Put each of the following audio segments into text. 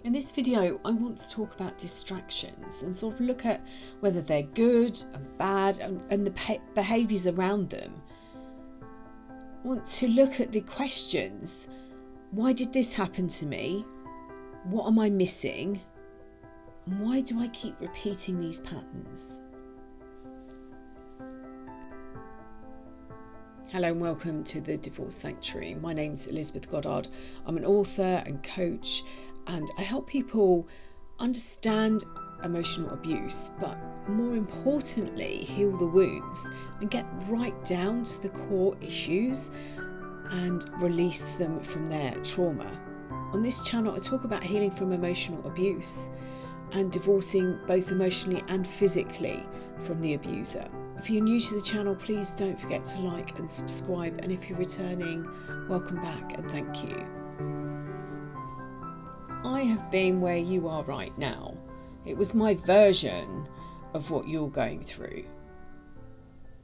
In this video, I want to talk about distractions and sort of look at whether they're good and bad and the behaviours around them. I want to look at the questions. Why did this happen to me? What am I missing? And why do I keep repeating these patterns? Hello and welcome to the Divorce Sanctuary. My name's Elizabeth Goddard. I'm an author and coach, and I help people understand emotional abuse, but more importantly, heal the wounds and get right down to the core issues and release them from their trauma. On this channel, I talk about healing from emotional abuse and divorcing both emotionally and physically from the abuser. If you're new to the channel, please don't forget to like and subscribe, and if you're returning, welcome back and thank you. I have been where you are right now. It was my version of what you're going through.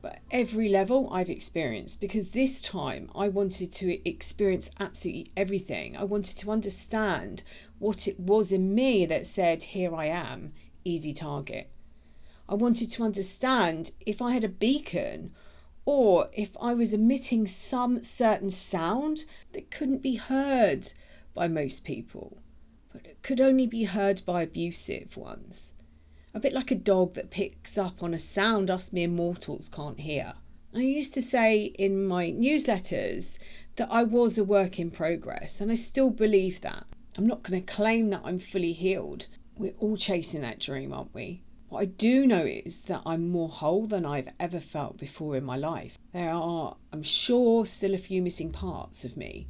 But every level I've experienced, because this time I wanted to experience absolutely everything. I wanted to understand what it was in me that said, here I am, easy target. I wanted to understand if I had a beacon or if I was emitting some certain sound that couldn't be heard by most people, but it could only be heard by abusive ones. A bit like a dog that picks up on a sound us mere mortals can't hear. I used to say in my newsletters that I was a work in progress, and I still believe that. I'm not going to claim that I'm fully healed. We're all chasing that dream, aren't we? What I do know is that I'm more whole than I've ever felt before in my life. There are, I'm sure, still a few missing parts of me,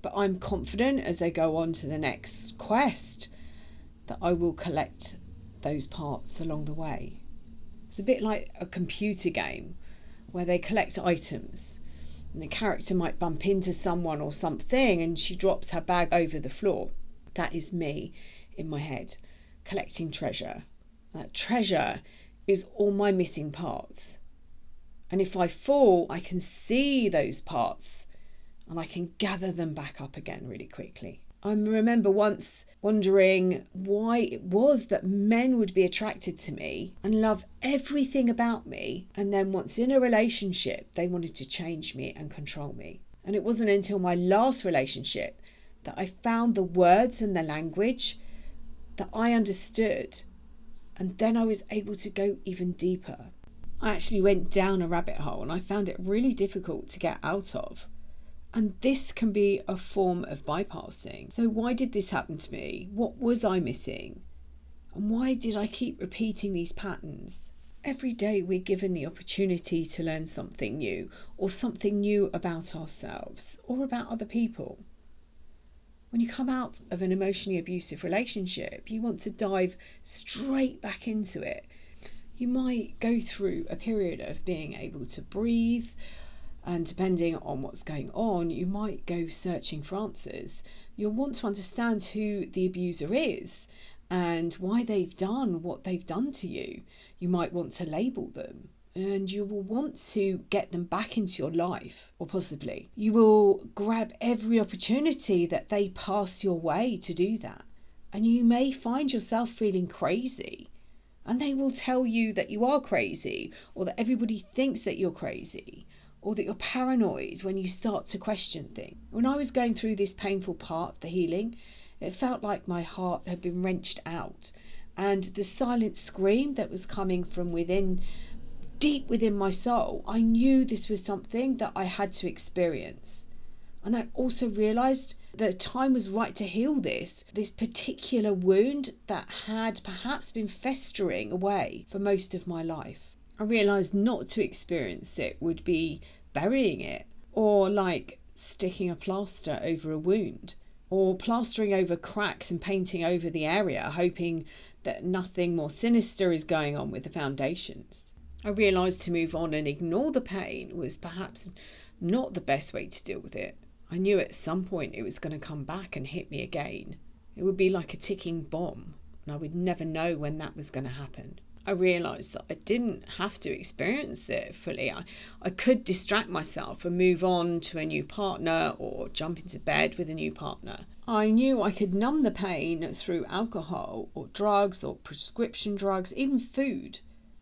but I'm confident as they go on to the next quest that I will collect those parts along the way. It's a bit like a computer game where they collect items and the character might bump into someone or something and she drops her bag over the floor. That is me in my head, collecting treasure. That treasure is all my missing parts. And if I fall, I can see those parts and I can gather them back up again really quickly. I remember once wondering why it was that men would be attracted to me and love everything about me, and then once in a relationship, they wanted to change me and control me. And it wasn't until my last relationship that I found the words and the language that I understood. And then I was able to go even deeper. I actually went down a rabbit hole and I found it really difficult to get out of. And this can be a form of bypassing. So why did this happen to me? What was I missing? And why did I keep repeating these patterns? Every day we're given the opportunity to learn something new, or something new about ourselves or about other people. When you come out of an emotionally abusive relationship, you want to dive straight back into it. You might go through a period of being able to breathe, and depending on what's going on, you might go searching for answers. You'll want to understand who the abuser is and why they've done what they've done to you. You might want to label them, and you will want to get them back into your life, or possibly you will grab every opportunity that they pass your way to do that. And you may find yourself feeling crazy, and they will tell you that you are crazy, or that everybody thinks that you're crazy, or that you're paranoid when you start to question things. When I was going through this painful part of the healing, it felt like my heart had been wrenched out, and the silent scream that was coming from within, deep within my soul, I knew this was something that I had to experience. And I also realised that time was right to heal this particular wound that had perhaps been festering away for most of my life. I realised not to experience it would be burying it, or like sticking a plaster over a wound, or plastering over cracks and painting over the area, hoping that nothing more sinister is going on with the foundations. I realised to move on and ignore the pain was perhaps not the best way to deal with it. I knew at some point it was going to come back and hit me again. It would be like a ticking bomb, and I would never know when that was going to happen. I realised that I didn't have to experience it fully. I could distract myself and move on to a new partner or jump into bed with a new partner. I knew I could numb the pain through alcohol or drugs or prescription drugs, even food.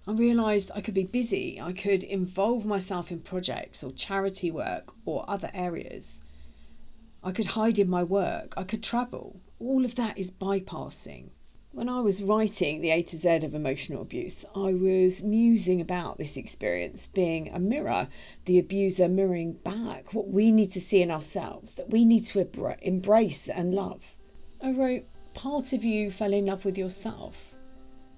I realised I could be busy. I could involve myself in projects or charity work or other areas. I could hide in my work. I could travel. All of that is bypassing. When I was writing the A to Z of emotional abuse, I was musing about this experience being a mirror, the abuser mirroring back what we need to see in ourselves, that we need to embrace and love. I wrote, part of you fell in love with yourself.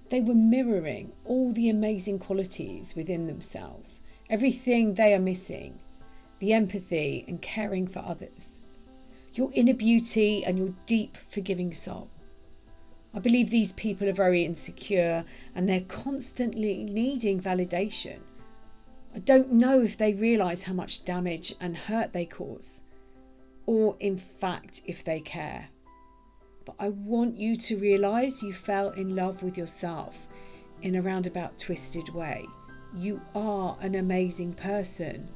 They were mirroring all the amazing qualities within themselves, everything they are missing, the empathy and caring for others, your inner beauty and your deep forgiving soul. I believe these people are very insecure and they're constantly needing validation. I don't know if they realise how much damage and hurt they cause, or in fact if they care. But I want you to realise you fell in love with yourself in a roundabout twisted way. You are an amazing person.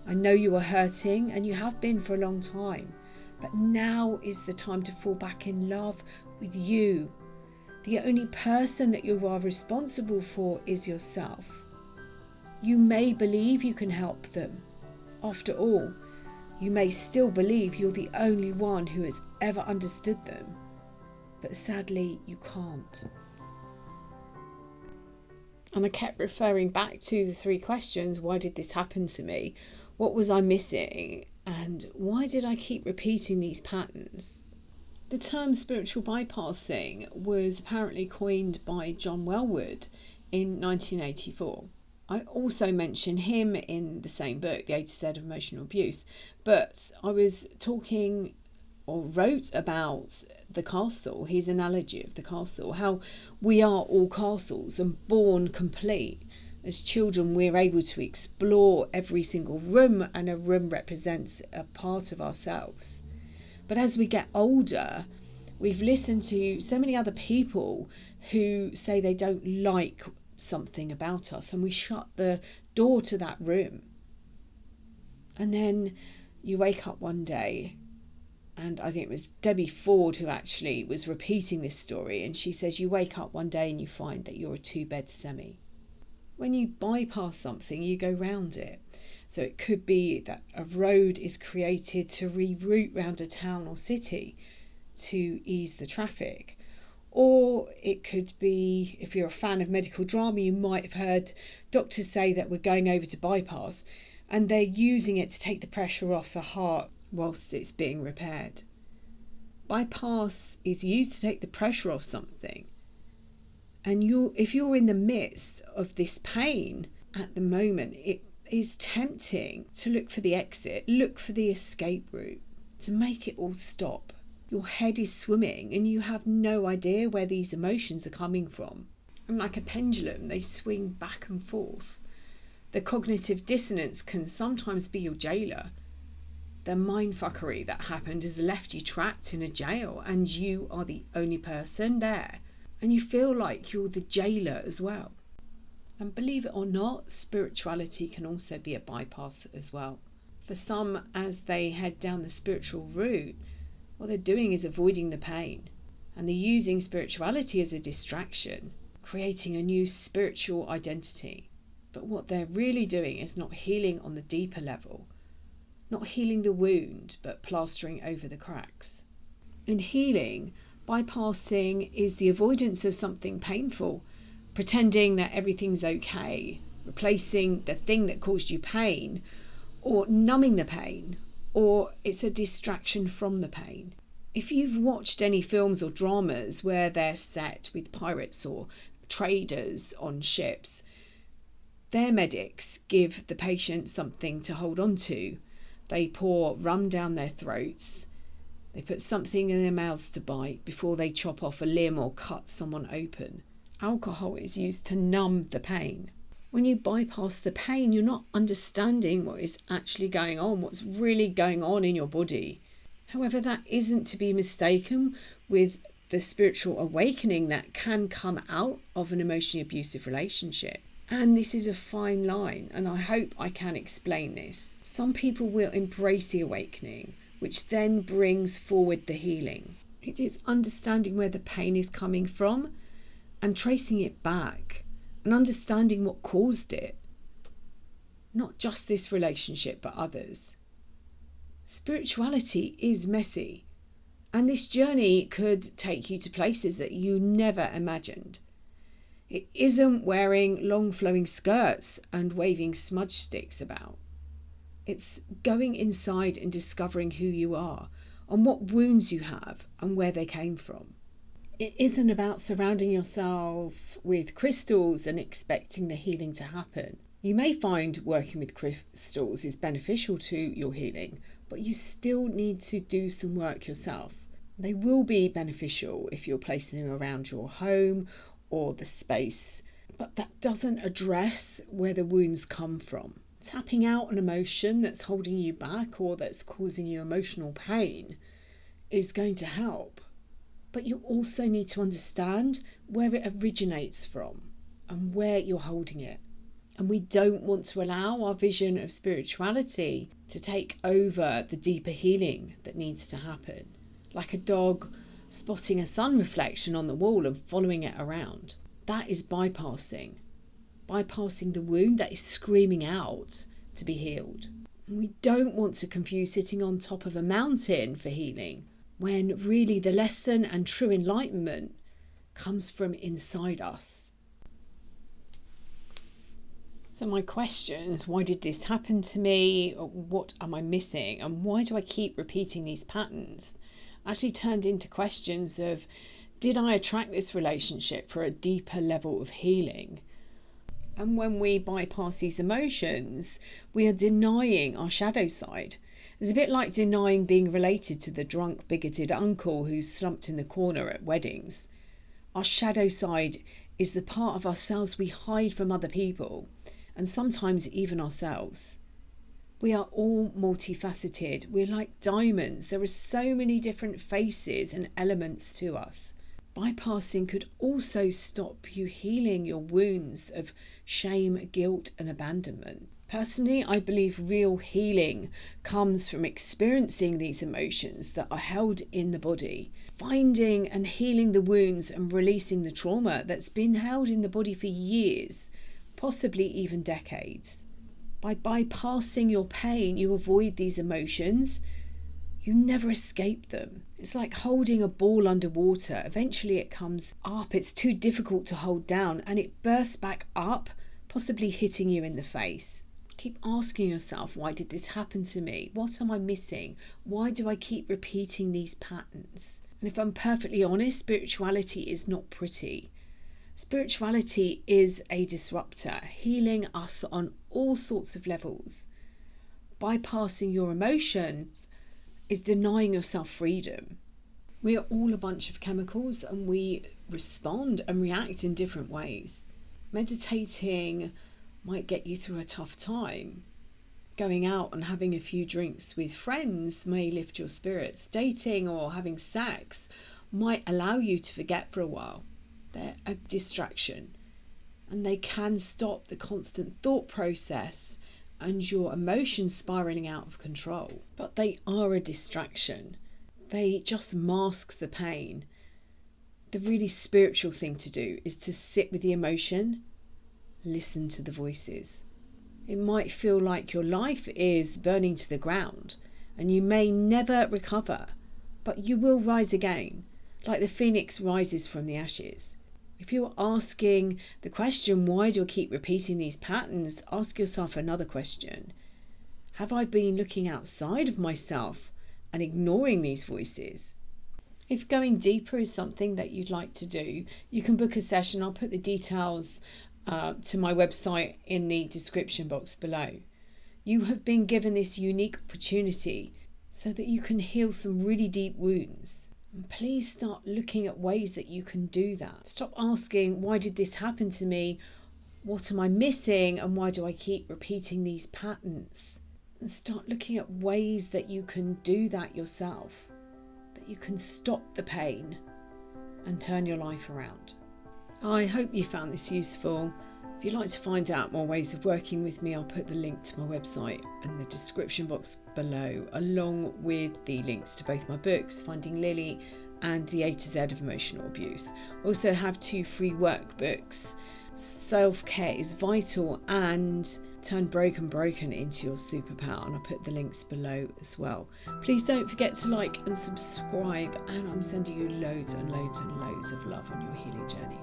I know you are hurting and you have been for a long time, but now is the time to fall back in love with you. The only person that you are responsible for is yourself. You may believe you can help them. After all, you may still believe you're the only one who has ever understood them. But sadly, you can't. And I kept referring back to the 3 questions. Why did this happen to me? What was I missing? And why did I keep repeating these patterns? The term spiritual bypassing was apparently coined by John Welwood in 1984. I also mention him in the same book, The A to Z of Emotional Abuse, but I was talking or wrote about the castle, his analogy of the castle, how we are all castles and born complete. As children, we're able to explore every single room, and a room represents a part of ourselves. But as we get older, we've listened to so many other people who say they don't like something about us, and we shut the door to that room. And then you wake up one day, and I think it was Debbie Ford who actually was repeating this story, and she says you wake up one day and you find that you're a 2-bed semi. When you bypass something, you go round it. So it could be that a road is created to reroute round a town or city to ease the traffic. Or it could be, if you're a fan of medical drama, you might have heard doctors say that we're going over to bypass, and they're using it to take the pressure off the heart whilst it's being repaired. Bypass is used to take the pressure off something. And if you're in the midst of this pain at the moment, it is tempting to look for the exit, look for the escape route, to make it all stop. Your head is swimming and you have no idea where these emotions are coming from. And like a pendulum, they swing back and forth. The cognitive dissonance can sometimes be your jailer. The mindfuckery that happened has left you trapped in a jail, and you are the only person there. And you feel like you're the jailer as well. And believe it or not, spirituality can also be a bypass as well. For some, as they head down the spiritual route, what they're doing is avoiding the pain. And they're using spirituality as a distraction, creating a new spiritual identity. But what they're really doing is not healing on the deeper level. Not healing the wound, but plastering over the cracks. In healing, bypassing is the avoidance of something painful, pretending that everything's okay, replacing the thing that caused you pain, or numbing the pain, or it's a distraction from the pain. If you've watched any films or dramas where they're set with pirates or traders on ships, their medics give the patient something to hold on to. They pour rum down their throats. They put something in their mouths to bite before they chop off a limb or cut someone open. Alcohol is used to numb the pain. When you bypass the pain, you're not understanding what is actually going on, what's really going on in your body. However, that isn't to be mistaken with the spiritual awakening that can come out of an emotionally abusive relationship. And this is a fine line, and I hope I can explain this. Some people will embrace the awakening, which then brings forward the healing. It is understanding where the pain is coming from and tracing it back and understanding what caused it. Not just this relationship, but others. Spirituality is messy, and this journey could take you to places that you never imagined. It isn't wearing long flowing skirts and waving smudge sticks about. It's going inside and discovering who you are and what wounds you have and where they came from. It isn't about surrounding yourself with crystals and expecting the healing to happen. You may find working with crystals is beneficial to your healing, but you still need to do some work yourself. They will be beneficial if you're placing them around your home or the space, but that doesn't address where the wounds come from. Tapping out an emotion that's holding you back or that's causing you emotional pain is going to help, but you also need to understand where it originates from and where you're holding it. And we don't want to allow our vision of spirituality to take over the deeper healing that needs to happen, like a dog spotting a sun reflection on the wall and following it around. That is bypassing the wound that is screaming out to be healed. And we don't want to confuse sitting on top of a mountain for healing, when really the lesson and true enlightenment comes from inside us. So my questions: why did this happen to me? What am I missing? And why do I keep repeating these patterns? Actually turned into questions of, did I attract this relationship for a deeper level of healing? And when we bypass these emotions, we are denying our shadow side. It's a bit like denying being related to the drunk, bigoted uncle who's slumped in the corner at weddings. Our shadow side is the part of ourselves we hide from other people, and sometimes even ourselves. We are all multifaceted. We're like diamonds. There are so many different faces and elements to us. Bypassing could also stop you healing your wounds of shame, guilt, and abandonment. Personally, I believe real healing comes from experiencing these emotions that are held in the body, finding and healing the wounds and releasing the trauma that's been held in the body for years, possibly even decades. By bypassing your pain, you avoid these emotions. You never escape them. It's like holding a ball underwater. Eventually it comes up. It's too difficult to hold down and it bursts back up, possibly hitting you in the face. Keep asking yourself, why did this happen to me? What am I missing? Why do I keep repeating these patterns? And if I'm perfectly honest, spirituality is not pretty. Spirituality is a disruptor, healing us on all sorts of levels. Bypassing your emotions is denying yourself freedom. We are all a bunch of chemicals and we respond and react in different ways. Meditating might get you through a tough time. Going out and having a few drinks with friends may lift your spirits. Dating or having sex might allow you to forget for a while. They're a distraction and they can stop the constant thought process and your emotions spiraling out of control. But they are a distraction. They just mask the pain. The really spiritual thing to do is to sit with the emotion, listen to the voices. It might feel like your life is burning to the ground and you may never recover, but you will rise again, like the phoenix rises from the ashes. If you're asking the question, why do I keep repeating these patterns? Ask yourself another question. Have I been looking outside of myself and ignoring these voices? If going deeper is something that you'd like to do, you can book a session. I'll put the details to my website in the description box below. You have been given this unique opportunity so that you can heal some really deep wounds. And please start looking at ways that you can do that. Stop asking, why did this happen to me? What am I missing? And why do I keep repeating these patterns? And start looking at ways that you can do that yourself, that you can stop the pain and turn your life around. I hope you found this useful. If you'd like to find out more ways of working with me, I'll put the link to my website in the description box below, along with the links to both my books, Finding Lily and The A to Z of Emotional Abuse. I also have 2 free workbooks, Self-Care is Vital and Turn Broken into Your Superpower, and I'll put the links below as well. Please don't forget to like and subscribe, and I'm sending you loads and loads and loads of love on your healing journey.